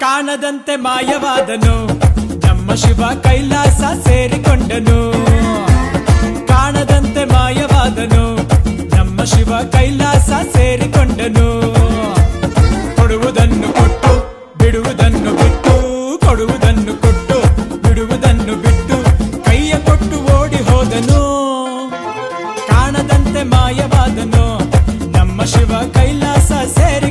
ಕಾಣದಂತೆ ಮಾಯವಾದನು ನಮ್ಮ ಶಿವ ಕೈಲಾಸ ಸೇರಿಕೊಂಡನು ಕಾಣದಂತೆ ಮಾಯವಾದನು ನಮ್ಮ ಶಿವ ಕೈಲಾಸ ಸೇರಿಕೊಂಡನು ಕೊಡುವುದನ್ನು ಕೊಟ್ಟು ಬಿಡುವುದನ್ನು ಬಿಟ್ಟು ಕೊಡುವುದನ್ನು ಕೊಟ್ಟು ಬಿಡುವುದನ್ನು ಬಿಟ್ಟು ಕೈಯ ಕೊಟ್ಟು ಓಡಿ ಹೋದನು ಕಾಣದಂತೆ ಮಾಯವಾದನು ನಮ್ಮ ಶಿವ ಕೈಲಾಸ ಸೇರಿ